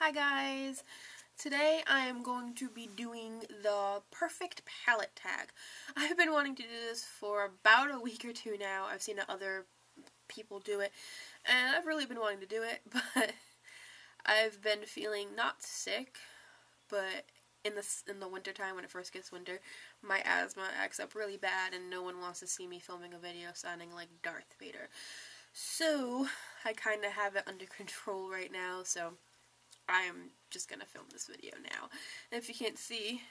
Hi guys! Today I am going to be doing the perfect palette tag. I've been wanting to do this for about a week or two now. I've seen other people do it, and I've really been wanting to do it, but I've been feeling not sick, but in the winter time, when it first gets winter, my asthma acts up really bad and no one wants to see me filming a video sounding like Darth Vader. So, I kind of have it under control right now, so I am just going to film this video now. And if you can't see,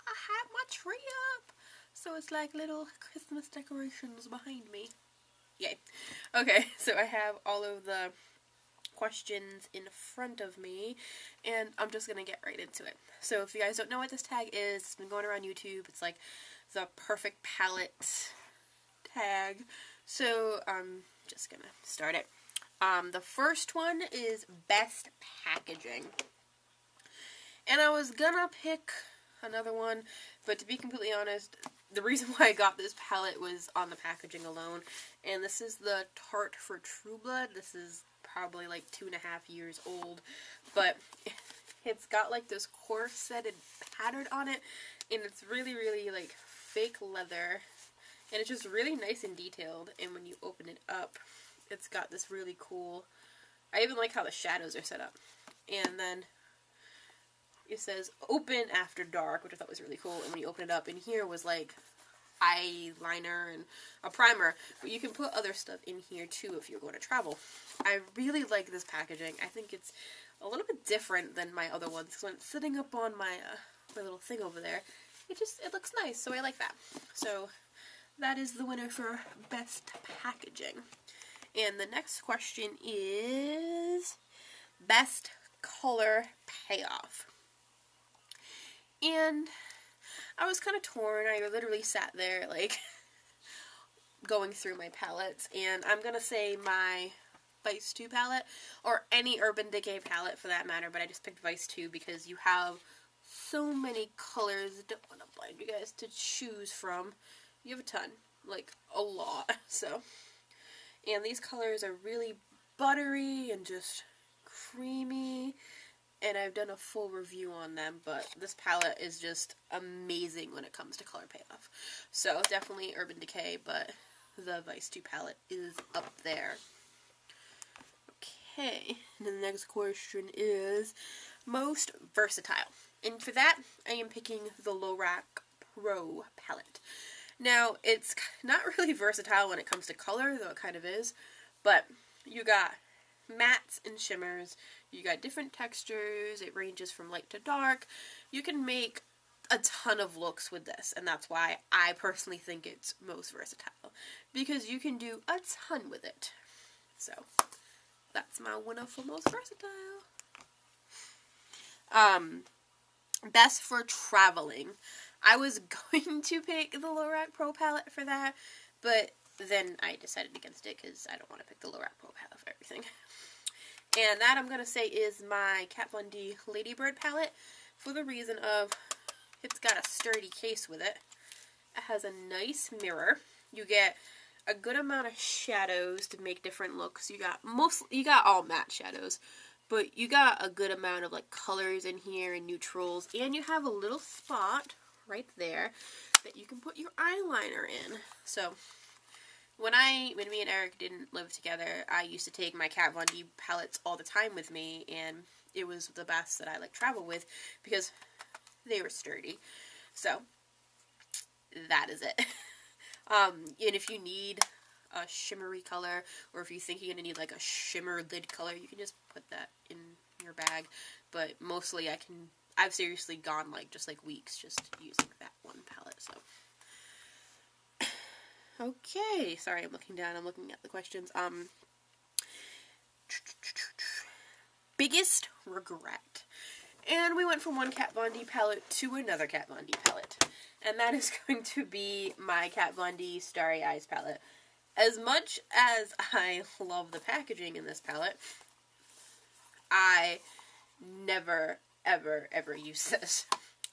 I have my tree up! So it's like little Christmas decorations behind me. Yay. Okay, so I have all of the questions in front of me, and I'm just going to get right into it. So if you guys don't know what this tag is, it's been going around YouTube. It's like the perfect palette tag. So I'm just going to start it. The first one is best packaging. And I was gonna pick another one, but to be completely honest, the reason why I got this palette was on the packaging alone. And this is the Tarte for True Blood. This is probably like 2.5 years old, but it's got like this corseted pattern on it, and it's really, really like fake leather, and it's just really nice and detailed. And when you open it up, it's got this really cool, I even like how the shadows are set up. And then it says open after dark, which I thought was really cool. And when you open it up, in here was like eyeliner and a primer, but you can put other stuff in here too if you're going to travel. I really like this packaging. I think it's a little bit different than my other ones, because when it's sitting up on my little thing over there, it looks nice, so I like that. So that is the winner for best packaging. And the next question is best color payoff. And I was kind of torn. I literally sat there like going through my palettes, and I'm going to say my Vice 2 palette, or any Urban Decay palette for that matter, but I just picked Vice 2 because you have so many colors. I don't want to blind you guys to choose from. You have a ton, like a lot, so. And these colors are really buttery and just creamy, and I've done a full review on them, but this palette is just amazing when it comes to color payoff. So definitely Urban Decay, but the Vice 2 palette is up there. Okay, and the next question is most versatile. And for that, I am picking the Lorac Pro palette. Now, it's not really versatile when it comes to color, though it kind of is, but you got mattes and shimmers, you got different textures, it ranges from light to dark. You can make a ton of looks with this, and that's why I personally think it's most versatile, because you can do a ton with it. So, that's my winner for most versatile. Best for traveling. I was going to pick the Lorac Pro palette for that, but then I decided against it because I don't want to pick the Lorac Pro palette for everything. And that, I'm going to say, is my Kat Von D Ladybird palette, for the reason of it's got a sturdy case with it. It has a nice mirror. You get a good amount of shadows to make different looks. You got all matte shadows, but you got a good amount of like colors in here and neutrals, and you have a little spot right there that you can put your eyeliner in. So when me and Eric didn't live together, I used to take my Kat Von D palettes all the time with me, and it was the best that I like travel with because they were sturdy. So that is it. And if you need a shimmery color, or if you think you're gonna need like a shimmer lid color, you can just put that in your bag. But mostly I've seriously gone like just like weeks just using that one palette. So okay, sorry, I'm looking down, I'm looking at the questions. Biggest regret. And we went from one Kat Von D palette to another Kat Von D palette. And that is going to be my Kat Von D Starry Eyes palette. As much as I love the packaging in this palette, I never, ever, ever use this.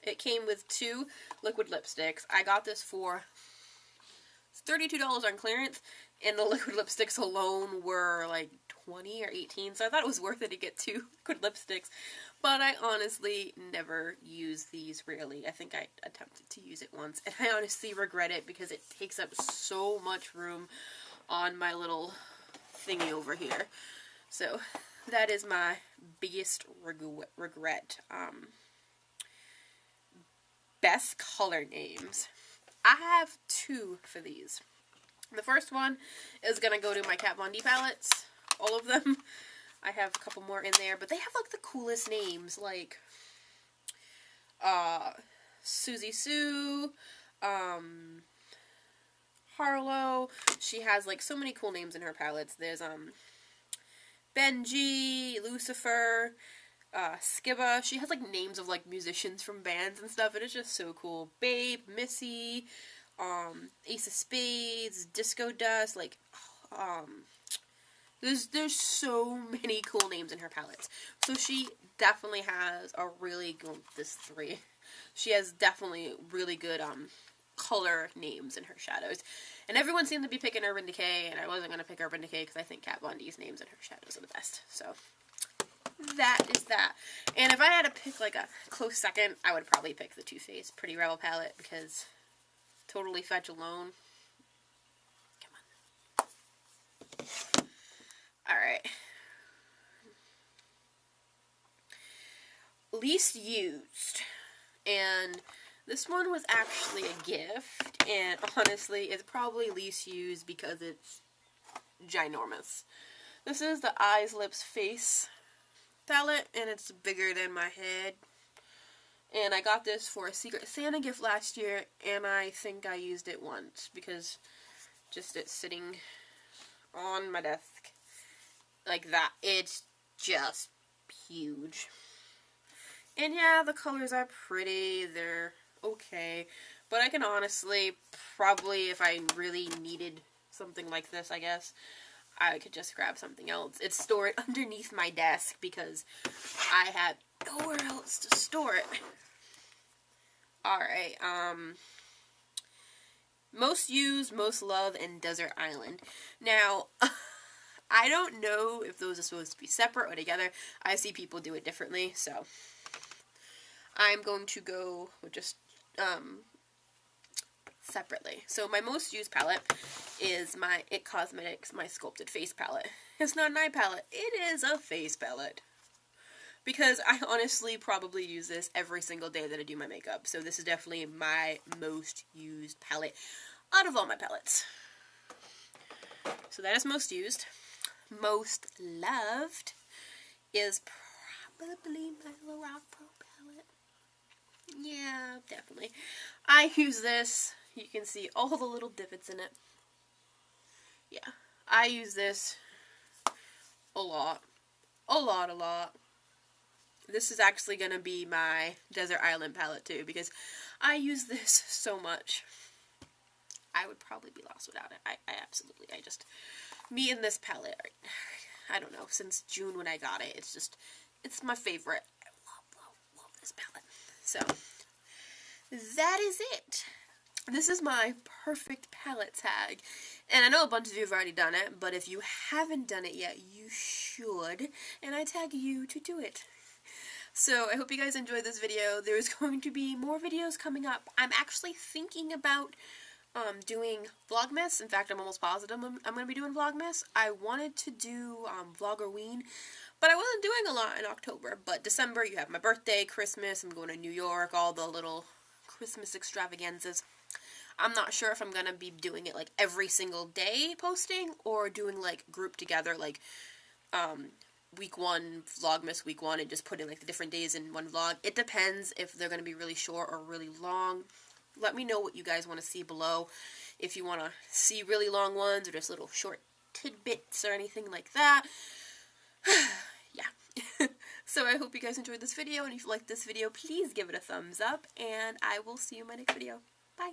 It came with 2 liquid lipsticks. I got this for $32 on clearance, and the liquid lipsticks alone were like 20 or 18, so I thought it was worth it to get 2 liquid lipsticks. But I honestly never use these, really. I think I attempted to use it once, and I honestly regret it because it takes up so much room on my little thingy over here. So that is my biggest regret. Best color names. I have 2 for these. The first one is going to go to my Kat Von D palettes. All of them. I have a couple more in there, but they have like the coolest names, like Susie Sue, Harlow. She has like so many cool names in her palettes. There's Benji, Lucifer, Skiba. She has like names of like musicians from bands and stuff, and it's just so cool. Babe, Missy, Ace of Spades, Disco Dust, like there's so many cool names in her palettes. So she definitely has a really good, she has definitely really good color names in her shadows. And everyone seemed to be picking Urban Decay, and I wasn't going to pick Urban Decay because I think Kat Von D's names in her shadows are the best. So that is that. And if I had to pick like a close second, I would probably pick the Too Faced Pretty Rebel palette because Totally Fetch alone. Come on. Alright. Least used. And this one was actually a gift, and honestly, it's probably least used because it's ginormous. This is the Eyes, Lips, Face palette, and it's bigger than my head. And I got this for a Secret Santa gift last year, and I think I used it once because just it's sitting on my desk like that. It's just huge. And yeah, the colors are pretty, they're okay, but I can honestly, probably if I really needed something like this, I guess, I could just grab something else. It's stored underneath my desk because I had nowhere else to store it. Alright, most used, most loved, and Desert Island. Now, I don't know if those are supposed to be separate or together. I see people do it differently, so I'm going to go with just separately. So my most used palette is my IT Cosmetics My Sculpted Face palette. It's not an eye palette. It is a face palette. Because I honestly probably use this every single day that I do my makeup. So this is definitely my most used palette out of all my palettes. So that is most used. Most loved is probably my Lorac Pro palette. Yeah, definitely. I use this. You can see all the little divots in it. Yeah, I use this a lot. A lot. This is actually going to be my Desert Island palette too, because I use this so much. I would probably be lost without it. I absolutely, me and this palette, I don't know, since June when I got it, it's my favorite. I love this palette. So, that is it. This is my perfect palette tag. And I know a bunch of you have already done it, but if you haven't done it yet, you should. And I tag you to do it. So, I hope you guys enjoyed this video. There's going to be more videos coming up. I'm actually thinking about doing Vlogmas. In fact, I'm almost positive I'm going to be doing Vlogmas. I wanted to do Vloggerween, but I wasn't doing a lot in October. But December, you have my birthday, Christmas, I'm going to New York, all the little Christmas extravaganzas. I'm not sure if I'm going to be doing it like every single day posting, or doing like group together, like week 1, Vlogmas week 1, and just putting like the different days in one vlog. It depends if they're going to be really short or really long. Let me know what you guys want to see below. If you want to see really long ones or just little short tidbits or anything like that. Yeah. So I hope you guys enjoyed this video, and if you liked this video, please give it a thumbs up, and I will see you in my next video. Bye.